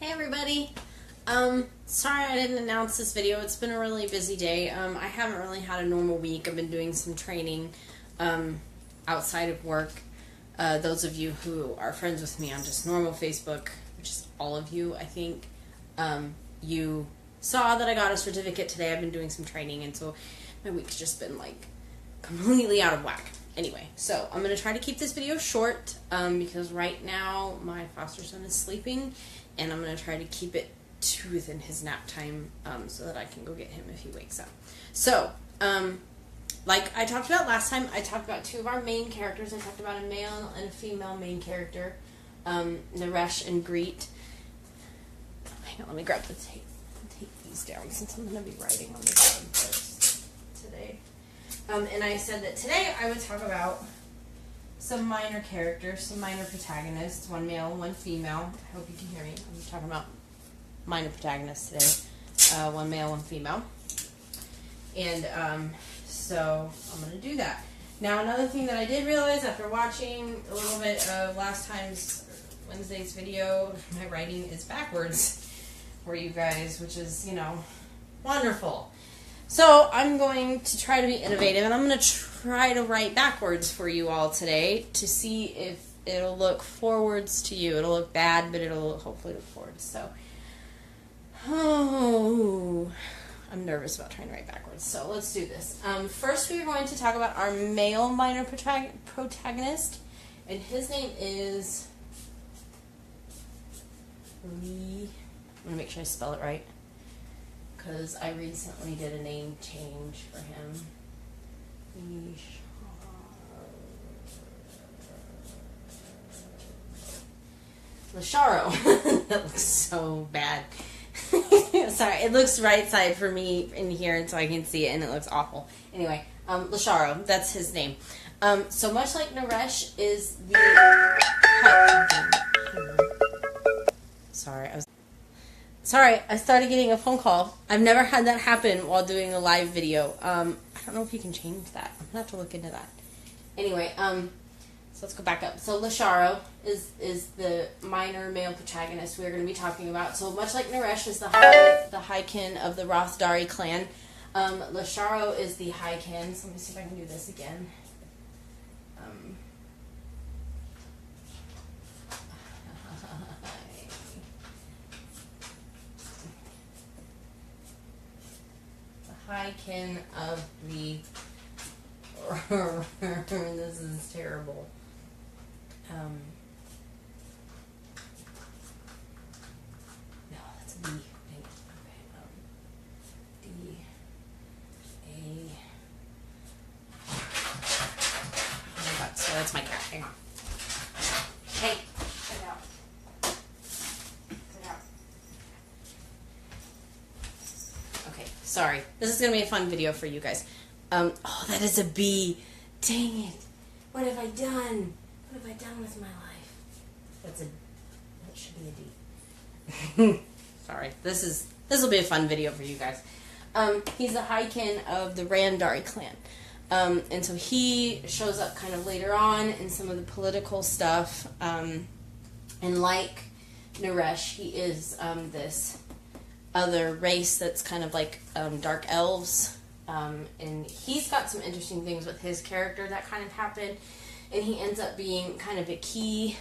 Hey everybody. Sorry I didn't announce this video. It's been a really busy day. I haven't really had a normal week. I've been doing some training outside of work. Those of you who are friends with me on just normal Facebook, which is all of you, I think, you saw that I got a certificate today. I've been doing some training, and so my week's just been like completely out of whack. Anyway, so I'm going to try to keep this video short because right now my foster son is sleeping, and I'm going to try to keep it to within his nap time so that I can go get him if he wakes up. So, like I talked about last time, I talked about two of our main characters. I talked about a male and a female main character, Naresh and Greet. Hang on, let me grab the tape and take these down since I'm going to be writing on this one first today. And I said that today I would talk about some minor characters, some minor protagonists, one male, one female. I hope you can hear me. I'm talking about minor protagonists today. One male, one female. And so I'm going to do that. Now, another thing that I did realize after watching a little bit of last time's Wednesday's video, my writing is backwards for you guys, which is, you know, wonderful. So I'm going to try to be innovative, and I'm going to try to write backwards for you all today to see if it'll look forwards to you. It'll look bad, but it'll hopefully look forwards. So, I'm nervous about trying to write backwards. So let's do this. First, we're going to talk about our male minor protagonist, and his name is Lee. I'm going to make sure I spell it right, because I recently did a name change for him. Lasharo. That looks so bad. Sorry, it looks right side for me in here, and so I can see it, and it looks awful. Anyway, Lasharo, that's his name. So much like Naresh is the... Sorry, I started getting a phone call. I've never had that happen while doing a live video. I don't know if you can change that. I'm going to have to look into that. Anyway, so let's go back up. So Lasharo is the minor male protagonist we're going to be talking about. So much like Naresh is the Highkin of the Rothdari clan, Lasharo is the Highkin. So let me see if I can do this again. Highkin of the... This is terrible. No, that's a B. Okay. D. A. Oh my God, so that's my cat. Hang on. Hey, sit out. Sit out. Okay, sorry. This is going to be a fun video for you guys. Oh, that is a B. Dang it. What have I done? What have I done with my life? That should be a D. Sorry. This will be a fun video for you guys. He's the Highkin of the Randari clan. And so he shows up kind of later on in some of the political stuff. And like Naresh, he is this other race that's kind of like dark elves. And he's got some interesting things with his character that kind of happen, and he ends up being kind of a key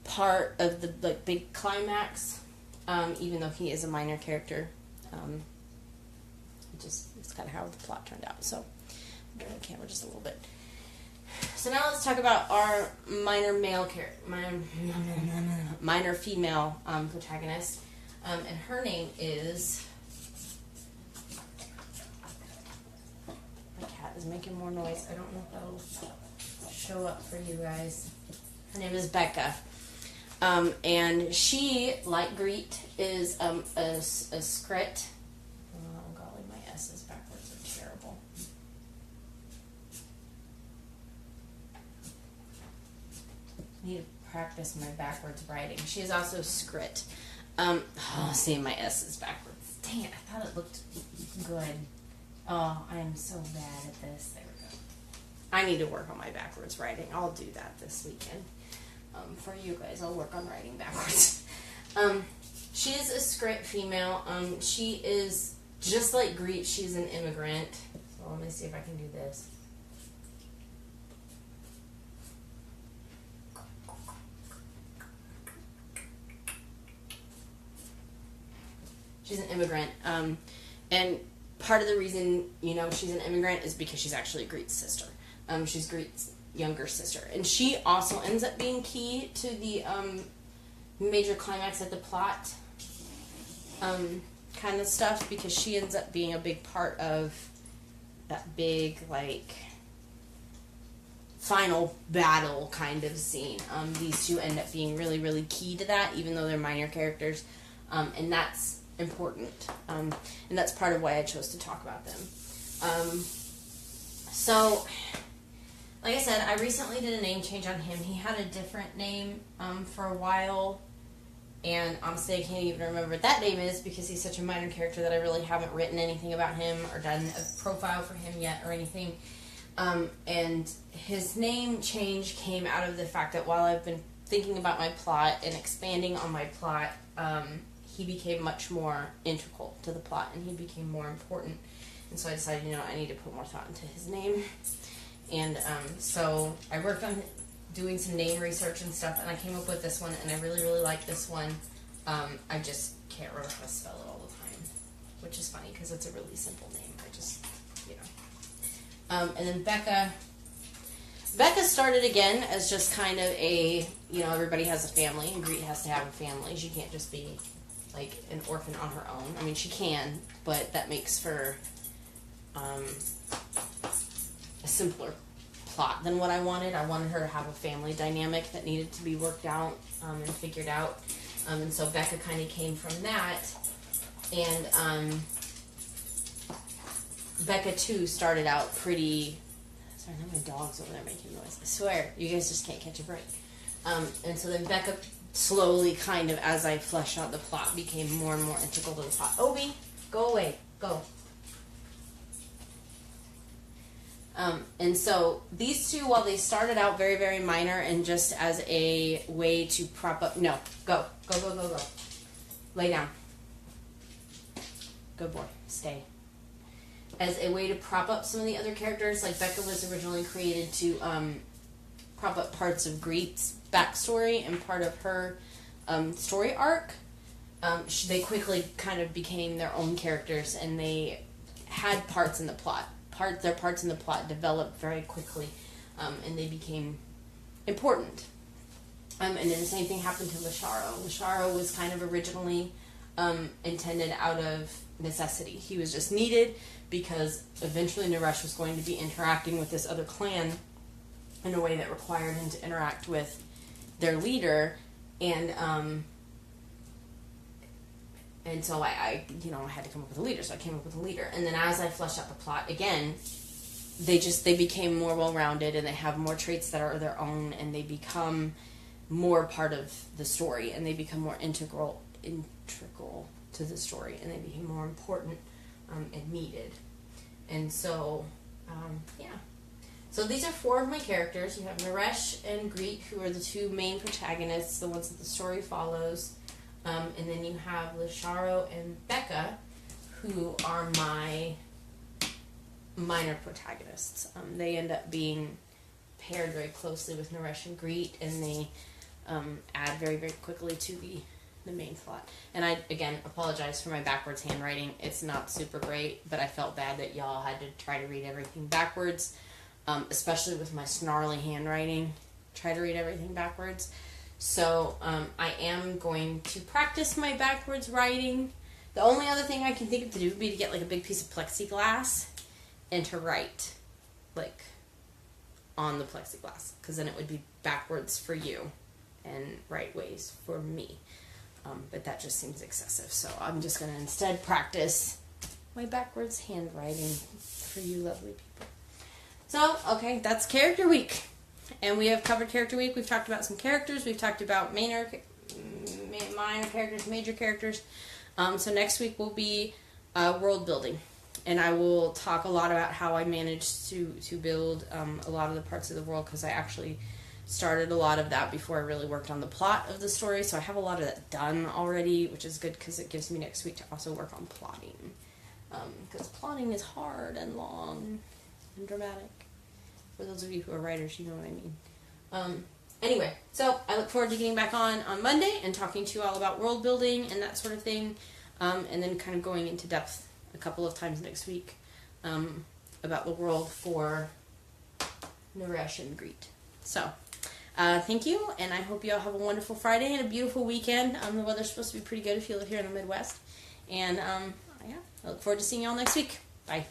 part of the big climax, even though he is a minor character. It's kind of how the plot turned out. So I'm turning the camera just a little bit. So now let's talk about our minor female protagonist, and her name is... is making more noise. I don't know if that'll show up for you guys. Her name is Becca. And she, like Greet, is a Skrit. Oh golly, my S's backwards are terrible. I need to practice my backwards writing. She is also Skrit. Seeing my S's backwards. Dang it, I thought it looked good. Oh, I am so bad at this. There we go. I need to work on my backwards writing. I'll do that this weekend. For you guys, I'll work on writing backwards. She is a script female. She is just like Greet. She's an immigrant. So let me see if I can do this. She's an immigrant. And part of the reason, you know, she's an immigrant is because she's actually Greet's sister. She's Greet's younger sister. And she also ends up being key to the major climax of the plot kind of stuff, because she ends up being a big part of that big, like, final battle kind of scene. These two end up being really, really key to that, even though they're minor characters. And that's important. And that's part of why I chose to talk about them. So, like I said, I recently did a name change on him. He had a different name for a while. And honestly, I can't even remember what that name is because he's such a minor character that I really haven't written anything about him or done a profile for him yet or anything. And his name change came out of the fact that while I've been thinking about my plot and expanding on my plot, he became much more integral to the plot and he became more important. And so I decided, you know, I need to put more thought into his name. And so I worked on doing some name research and stuff, and I came up with this one, and I really, really like this one. I just can't remember how to spell it all the time, which is funny because it's a really simple name. I just, you know. And then Becca started again as just kind of a, you know, everybody has a family, and Greet has to have a family. She can't just be, like, an orphan on her own. I mean, she can, but that makes for a simpler plot than what I wanted. I wanted her to have a family dynamic that needed to be worked out and figured out. And so Becca kind of came from that. And Becca, too, started out pretty... Sorry, now my dog's over there making noise. I swear, you guys just can't catch a break. And so then Becca slowly kind of, as I fleshed out the plot, became more and more integral to the plot. Obi, go away. Go. And so these two, while they started out very, very minor and just as a way to prop up... No, go. Go, go, go, go. Lay down. Good boy. Stay. As a way to prop up some of the other characters, like Becca was originally created to prop up parts of Greet's backstory and part of her story arc. They quickly kind of became their own characters and they had parts in the plot. Their parts in the plot developed very quickly, and they became important. And then the same thing happened to Lasharo. Lasharo was kind of originally intended out of necessity. He was just needed because eventually Naresh was going to be interacting with this other clan in a way that required him to interact with their leader, and so I you know, I had to come up with a leader, so I came up with a leader. And then as I fleshed out the plot again, they became more well-rounded, and they have more traits that are their own, and they become more part of the story, and they become more integral to the story, and they became more important and needed. And so, yeah. So these are four of my characters. You have Naresh and Greet, who are the two main protagonists, the ones that the story follows. And then you have Lasharo and Becca, who are my minor protagonists. They end up being paired very closely with Naresh and Greet, and they add very, very quickly to the main plot. And I, again, apologize for my backwards handwriting. It's not super great, but I felt bad that y'all had to try to read everything backwards, especially with my snarly handwriting. Try to read everything backwards. So, I am going to practice my backwards writing. The only other thing I can think of to do would be to get, like, a big piece of plexiglass and to write, like, on the plexiglass. Because then it would be backwards for you and right ways for me. But that just seems excessive. So, I'm just going to instead practice my backwards handwriting for you lovely people. So, okay, that's Character Week. And we have covered Character Week. We've talked about some characters. We've talked about minor characters, major characters. So next week will be world building. And I will talk a lot about how I managed to build a lot of the parts of the world, because I actually started a lot of that before I really worked on the plot of the story, so I have a lot of that done already, which is good because it gives me next week to also work on plotting. Because plotting is hard and long and dramatic. For those of you who are writers, you know what I mean. Anyway, so I look forward to getting back on Monday and talking to you all about world building and that sort of thing, and then kind of going into depth a couple of times next week about the world for Naresh and Greet. So, thank you, and I hope you all have a wonderful Friday and a beautiful weekend. The weather's supposed to be pretty good if you live here in the Midwest. And, yeah, I look forward to seeing you all next week. Bye.